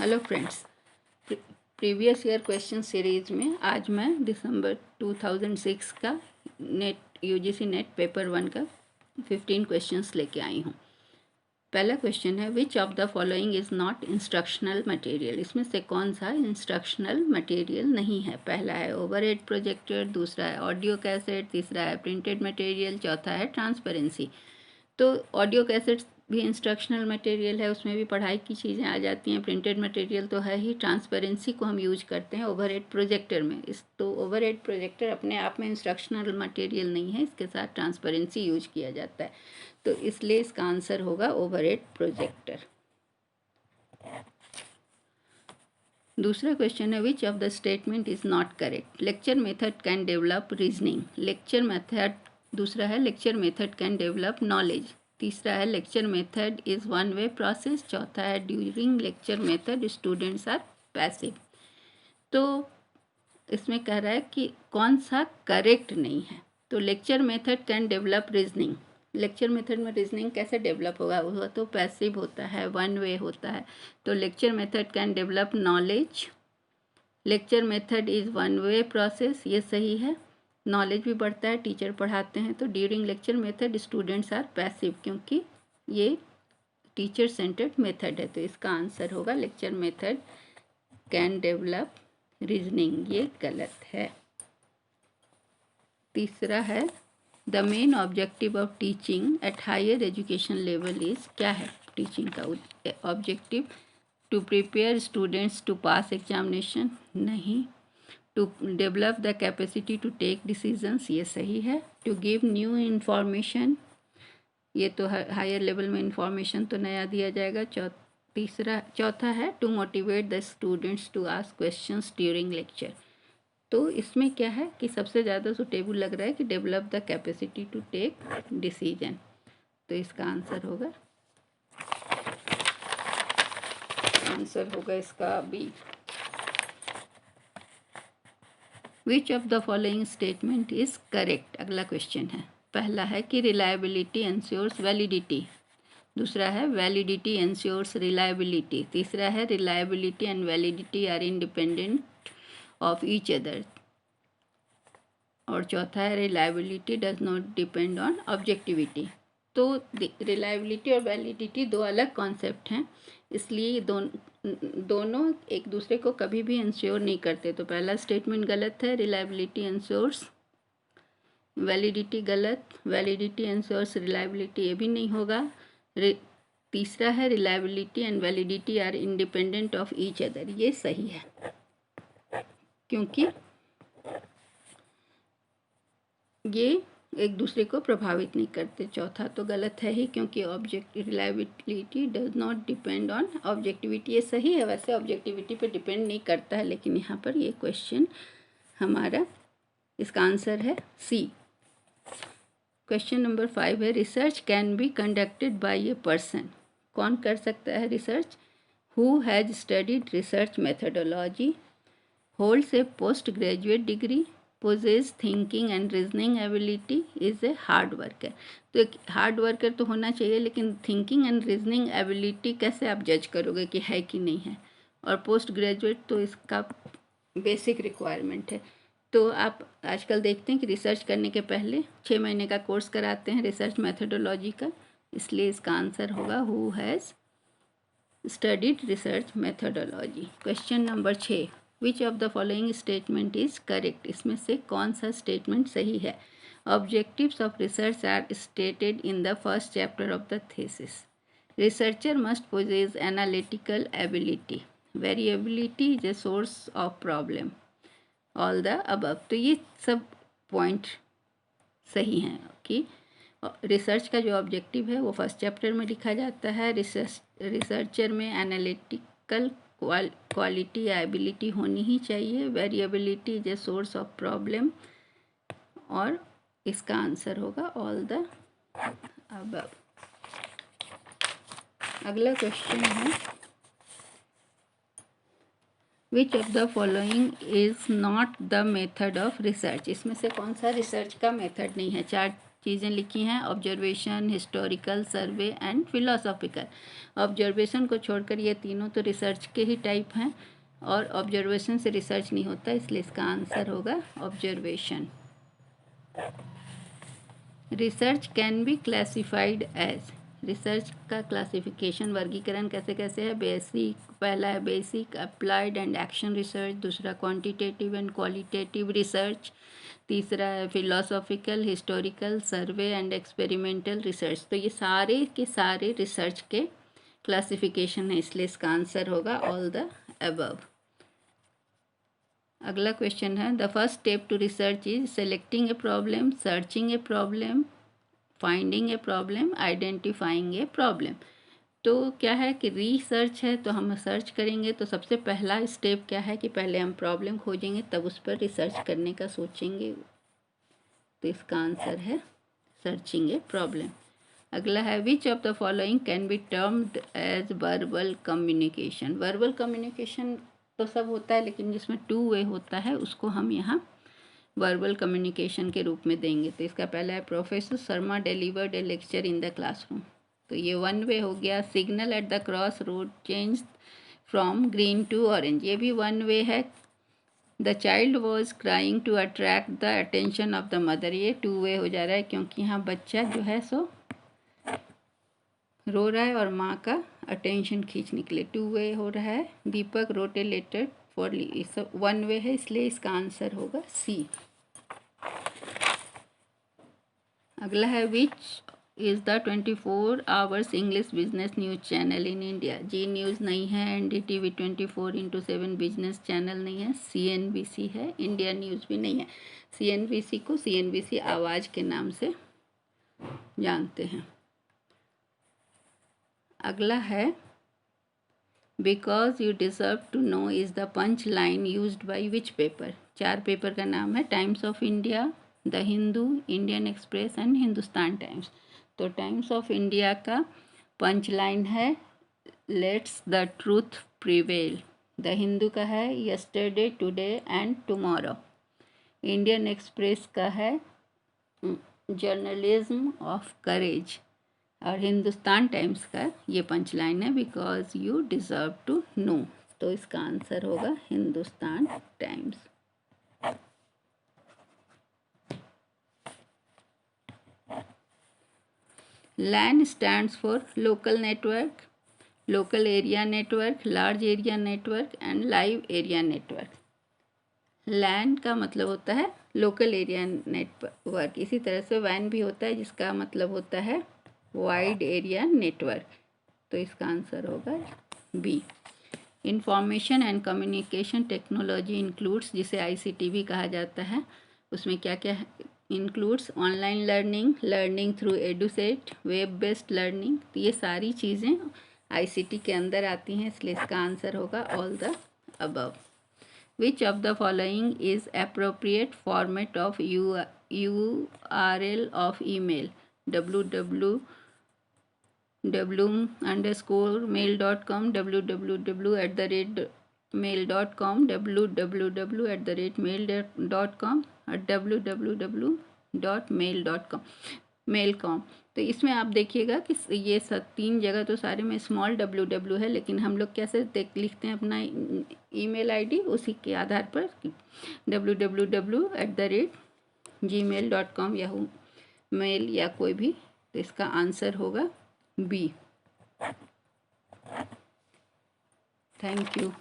Hello friends, previous year question series में आज मैं दिसंबर 2006 का यूजीसी नेट पेपर 1 का 15 क्वेश्चंस लेके आई हूँ। पहला क्वेश्चन है, which of the following is not instructional material. इसमें से कौन सा इंस्ट्रक्शनल मटेरियल नहीं है। पहला है ओवरहेड प्रोजेक्टर, दूसरा है ऑडियो कैसेट, तीसरा है प्रिंटेड मटेरियल, चौथा है ट्रांसपेरेंसी। तो ऑडियो कैसेट भी इंस्ट्रक्शनल मटेरियल है, उसमें भी पढ़ाई की चीज़ें आ जाती हैं। प्रिंटेड मटेरियल तो है ही। ट्रांसपेरेंसी को हम यूज करते हैं ओवरहेड प्रोजेक्टर में। तो ओवरहेड प्रोजेक्टर अपने आप में इंस्ट्रक्शनल मटेरियल नहीं है, इसके साथ ट्रांसपेरेंसी यूज किया जाता है। तो इसलिए इसका आंसर होगा ओवरहेड प्रोजेक्टर। दूसरा क्वेश्चन है, which of the statement is not correct. Lecture method can develop reasoning. Lecture method, दूसरा है lecture method can develop knowledge, तीसरा है lecture method is one way process, चौथा है during lecture method students are passive. तो इसमें कह रहा है कि कौन सा करेक्ट नहीं है। तो lecture method can develop reasoning, lecture method में रीजनिंग कैसे डेवलप होगा, वो तो पैसिव होता है, वन वे होता है। तो lecture method can develop knowledge, lecture method is one way process, ये सही है। नॉलेज भी बढ़ता है, टीचर पढ़ाते हैं। तो during lecture method students are passive, क्योंकि ये टीचर सेंटर्ड मेथड है। तो इसका आंसर होगा lecture method can develop reasoning, ये गलत है। तीसरा है, the main objective of teaching at higher education level is, क्या है टीचिंग का objective? To prepare students to pass examination, नहीं। To develop the capacity to take decisions, ये सही है। टू गिव न्यू इन्फॉर्मेशन, ये तो हायर लेवल में इंफॉर्मेशन तो नया दिया जाएगा। चौथा है, to motivate the students to ask questions during lecture. तो इसमें क्या है कि सबसे ज़्यादा सुटेबल लग रहा है कि develop the capacity to take decision. तो इसका आंसर होगा इसका B. Which of the following statement is correct. अगला क्वेश्चन है, पहला है कि रिलायबिलिटी एंश्योर्स वैलिडिटी, दूसरा है वैलिडिटी एंश्योर्स रिलायबिलिटी, तीसरा है reliability and validity are independent of each other, और चौथा है reliability does not depend on objectivity. तो रिलायबिलिटी और वैलिडिटी दो अलग कॉन्सेप्ट हैं, इसलिए दोनों एक दूसरे को कभी भी इंश्योर नहीं करते। तो पहला स्टेटमेंट गलत है, रिलायबिलिटी इंश्योर्स वैलिडिटी गलत, वैलिडिटी इंश्योर्स रिलायबिलिटी ये भी नहीं होगा। तीसरा है reliability and validity are independent of each other, ये सही है क्योंकि ये एक दूसरे को प्रभावित नहीं करते। चौथा तो गलत है ही, क्योंकि reliability does not depend on objectivity, ये सही है। वैसे ऑब्जेक्टिविटी पे डिपेंड नहीं करता है, लेकिन यहाँ पर ये क्वेश्चन हमारा, इसका आंसर है सी। क्वेश्चन नंबर 5 है, research can be conducted by a person. कौन कर सकता है research? Who has studied research methodology, holds a post graduate degree, possesses thinking and reasoning ability, is a hard worker. तो एक हार्ड वर्कर तो होना चाहिए, लेकिन थिंकिंग एंड रीजनिंग एबिलिटी कैसे आप जज करोगे कि है कि नहीं है? और पोस्ट ग्रेजुएट तो इसका बेसिक रिक्वायरमेंट है। तो आप आजकल देखते हैं कि रिसर्च करने के पहले 6 महीने का कोर्स कराते हैं रिसर्च मेथडोलॉजी का, इसलिए इसका आंसर होगा who has studied research methodology. Question number 6, which of the following statement is correct. इसमें से कौन सा स्टेटमेंट सही है? Objectives of research are stated in the first chapter of the thesis. Researcher must possess analytical ability, variability is a source of problem, all the above. तो ये सब point सही हैं कि रिसर्च का जो ऑब्जेक्टिव है वो फर्स्ट चैप्टर में लिखा जाता है। रिसर्चर में एनालिटिकल क्वालिटी या एबिलिटी होनी ही चाहिए, variability is a source of problem, और इसका आंसर होगा ऑल द अबव। अगला क्वेश्चन है, which of the following is not the method of research. इसमें से कौन सा रिसर्च का मेथड नहीं है? 4 चीज़ें लिखी हैं, observation, historical, survey and philosophical. Observation को छोड़कर ये तीनों तो रिसर्च के ही टाइप हैं और ऑब्जर्वेशन से रिसर्च नहीं होता, इसलिए इसका आंसर होगा observation. Research can be classified as, research का क्लासिफिकेशन वर्गीकरण कैसे कैसे है? बेसिक, पहला है basic, applied and action research, दूसरा क्वांटिटेटिव एंड क्वालिटेटिव रिसर्च, तीसरा है philosophical, historical, survey and experimental research. तो ये सारे के सारे रिसर्च के क्लासिफिकेशन है, इसलिए इसका आंसर होगा ऑल द अबव। अगला क्वेश्चन है, the first step to research is selecting a problem, searching a problem, finding a problem, identifying a problem. तो क्या है कि रिसर्च है तो हम सर्च करेंगे, तो सबसे पहला स्टेप क्या है कि पहले हम प्रॉब्लम खोजेंगे तब उस पर रिसर्च करने का सोचेंगे, तो इसका आंसर है सर्चिंग ए प्रॉब्लम। अगला है, which of the following can be termed as verbal communication. Verbal communication तो सब होता है, लेकिन जिसमें 2 वे होता है उसको हम यहाँ वर्बल कम्युनिकेशन के रूप में देंगे। तो इसका पहला है, professor Sharma delivered a lecture in the classroom, तो ये 1 वे हो गया। Signal at the cross road change from green to orange, ये भी 1 वे है। The child was crying to attract the attention of the mother, ये 2 वे हो जा रहा है क्योंकि यहाँ बच्चा जो है सो रो रहा है और माँ का अटेंशन खींचने के लिए 2 वे हो रहा है। दीपक रोट ए लेटर फॉर, ये सब 1 वे है, इसलिए इसका आंसर होगा सी। अगला है, which is the 24 hours English business news channel in India. Zee news नहीं है, NDTV 24/7 बिजनेस चैनल नहीं है, CNBC है, इंडिया न्यूज़ भी नहीं है। CNBC को CNBC आवाज़ के नाम से जानते हैं। अगला है, because you deserve to know is the punch line used by which paper. 4 paper का नाम है, Times of India, the Hindu, Indian Express and Hindustan Times. तो टाइम्स ऑफ इंडिया का पंच लाइन है, let's the truth prevail. The Hindu का है, yesterday, today and tomorrow. Indian Express का है, जर्नलिज्म ऑफ करेज। और हिंदुस्तान टाइम्स का ये पंच लाइन है, because you deserve to know. तो इसका आंसर होगा Hindustan Times. LAN stands for local network, local area network, large area network and live area network। LAN का मतलब होता है लोकल एरिया नेटवर्क, इसी तरह से WAN भी होता है जिसका मतलब होता है वाइड एरिया नेटवर्क। तो इसका आंसर होगा B. Information and communication technology includes, जिसे ICT भी कहा जाता है, उसमें क्या क्या includes? Online learning, learning through EDUSAT, web based learning. तो ये सारी चीज़ें ICT के अंदर आती हैं, इसलिए इसका आंसर होगा all the above. Which of the following is appropriate format of URL of email? www_mail.com, www@mail.com, www@mail.com और www.mail.com। तो इसमें आप देखिएगा कि ये 3 जगह तो सारे में स्मॉल w है, लेकिन हम लोग कैसे लिखते हैं अपना ईमेल ID, उसी के आधार पर www@gmail.com, याहू मेल या कोई भी। तो इसका आंसर होगा बी। Thank you.